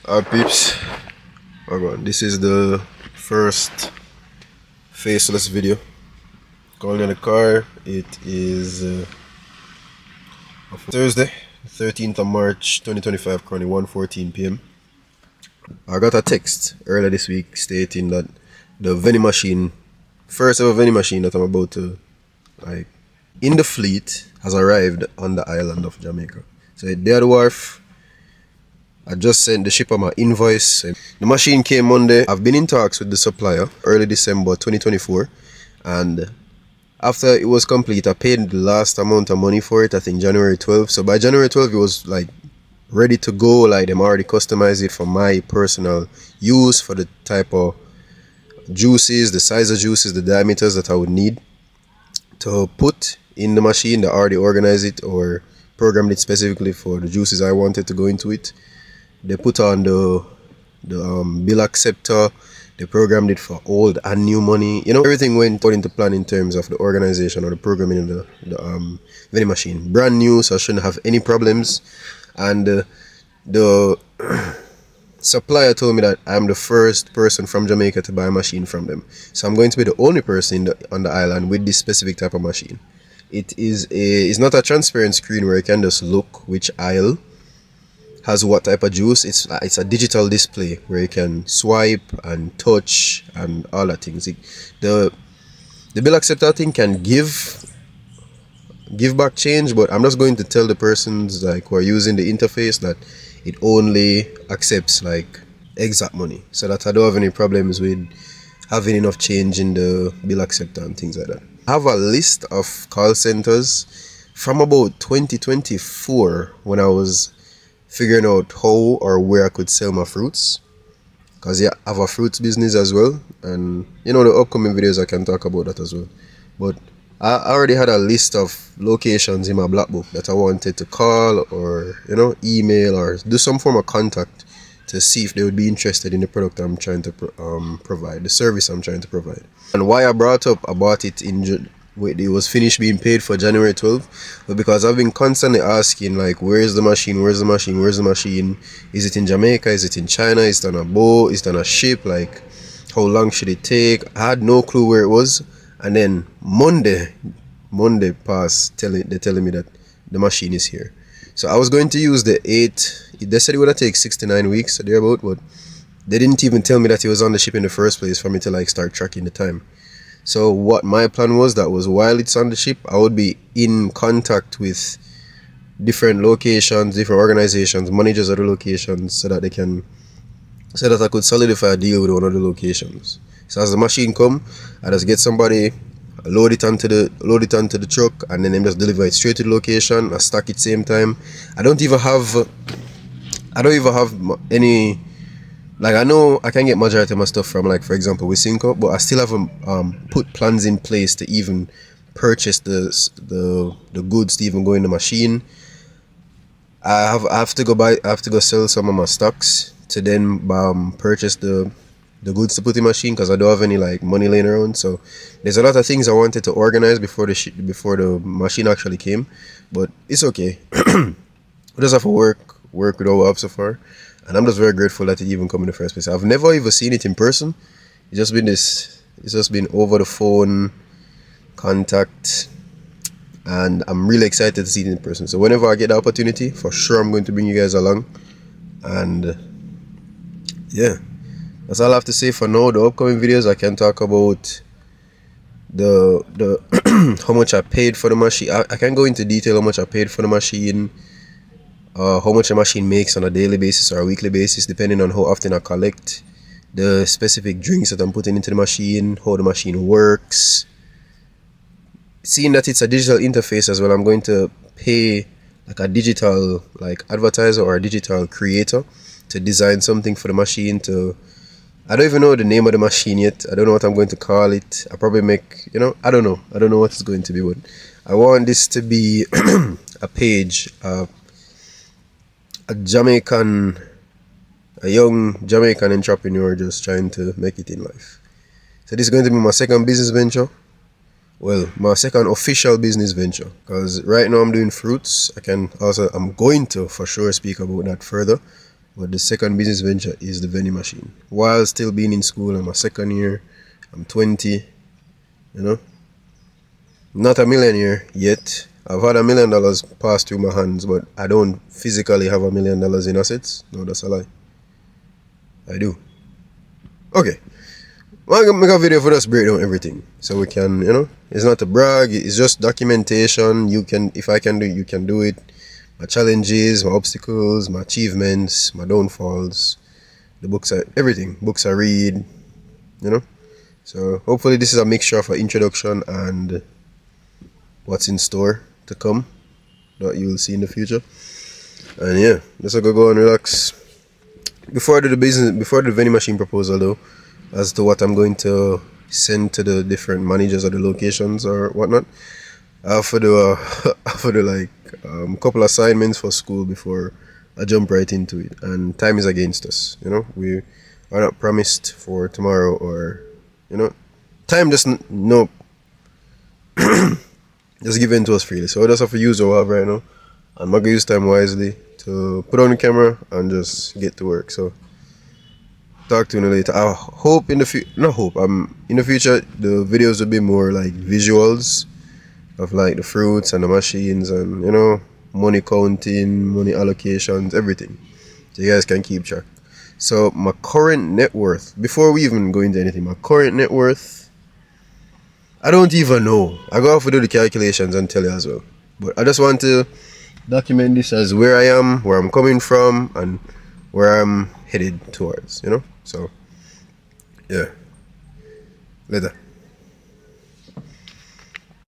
Alright peeps, this is the first faceless video. Calling in the car. It is Thursday, 13th of March 2025, currently 1:14 p.m. I got a text earlier this week stating that the vending machine, first ever vending machine that I'm about to like in the fleet, has arrived on the island of Jamaica. So they're the wharf. I just sent the shipper my invoice. The machine came Monday. I've been in talks with the supplier early December 2024, and after it was complete, I paid the last amount of money for it, I think January 12th. So by January 12th, it was like ready to go. Like them already customized it for my personal use, for the type of juices, the size of juices, the diameters that I would need to put in the machine. They already organized it or programmed it specifically for the juices I wanted to go into it. They put on the bill acceptor. They programmed it for old and new money. You know, everything went according to plan in terms of the organization or the programming of the vending machine. Brand new, so I shouldn't have any problems. And the supplier told me that I'm the first person from Jamaica to buy a machine from them. So I'm going to be the only person on the island with this specific type of machine. It's not a transparent screen where you can just look which aisle has what type of juice. It's a digital display where you can swipe and touch and all that things. The bill acceptor thing can give back change, but I'm just going to tell the persons like who are using the interface that it only accepts like exact money, so that I don't have any problems with having enough change in the bill acceptor and things like that. I have a list of call centers from about 2024 when I was figuring out how or where I could sell my fruits, because I have a fruits business as well, and you know, the upcoming videos I can talk about that as well. But I already had a list of locations in my black book that I wanted to call or, you know, email or do some form of contact to see if they would be interested in the product I'm trying to provide, the service I'm trying to provide. And why I brought it in it was finished being paid for January 12th, but because I've been constantly asking like, where's the machine, where's the machine, where's the machine, is it in Jamaica, is it in China, is it on a boat, is it on a ship, like how long should it take? I had no clue where it was. And then Monday passed, they're telling me that the machine is here. So I was going to use the 8, they said it would take 69 weeks or thereabout, but they didn't even tell me that it was on the ship in the first place for me to like start tracking the time. So what my plan was, that was while it's on the ship, I would be in contact with different locations, different organizations, managers of the locations, so that I could solidify a deal with one of the locations. So as the machine come, I just get somebody, load it onto the truck, and then them just deliver it straight to the location. I stack it same time. I don't even have any. Like, I know I can get majority of my stuff from, like, for example, Wisynco, but I still haven't put plans in place to even purchase the goods to even go in the machine. I have to go sell some of my stocks to then purchase the goods to put in the machine, because I don't have any like money laying around. So there's a lot of things I wanted to organize before the machine actually came, but it's okay. We just have to work with what we have so far. And I'm just very grateful that it even come in the first place. I've never even seen it in person. It's just been over the phone contact, and I'm really excited to see it in person. So whenever I get the opportunity, for sure I'm going to bring you guys along. And yeah, that's all I have to say for now. The upcoming videos I can talk about the how much I paid for the machine. I can go into detail how much I paid for the machine. How much a machine makes on a daily basis or a weekly basis, depending on how often I collect, the specific drinks that I'm putting into the machine, how the machine works. Seeing that it's a digital interface as well, I'm going to pay like a digital like advertiser or a digital creator to design something for the machine. I don't even know the name of the machine yet. I don't know what I'm going to call it. I probably make, you know, I don't know what it's going to be, but I want this to be a page, a young Jamaican entrepreneur just trying to make it in life. So this is going to be my second business venture. Well, my second official business venture, because right now I'm doing fruits. I'm going to for sure speak about that further. But the second business venture is the vending machine. While still being in school, I'm a second year, I'm 20, you know. Not a millionaire yet. I've had $1 million pass through my hands, but I don't physically have $1 million in assets. No, that's a lie. I do. Okay. I'm gonna make a video for us break down everything. So we can, it's not a brag, it's just documentation. You can, if I can do it, you can do it. My challenges, my obstacles, my achievements, my downfalls, the books I everything. Books I read, So hopefully this is a mixture of an introduction and what's in store to come that you will see in the future. And yeah, let's go and relax. Before I do the vending machine proposal though, as to what I'm going to send to the different managers of the locations or whatnot, I have to do couple assignments for school before I jump right into it. And time is against us, we are not promised for tomorrow or time just no just given to us freely. So I just have to use what I have right now, and I'm gonna use time wisely to put on the camera and just get to work. So talk to you later. I hope in the future the videos will be more like visuals of like the fruits and the machines and money counting, money allocations, everything, so you guys can keep track. So my current net worth, before we even go into anything, my current net worth, I don't even know. I go have to do the calculations and tell you as well. But I just want to document this as where I am, where I'm coming from, and where I'm headed towards, So, yeah. Later.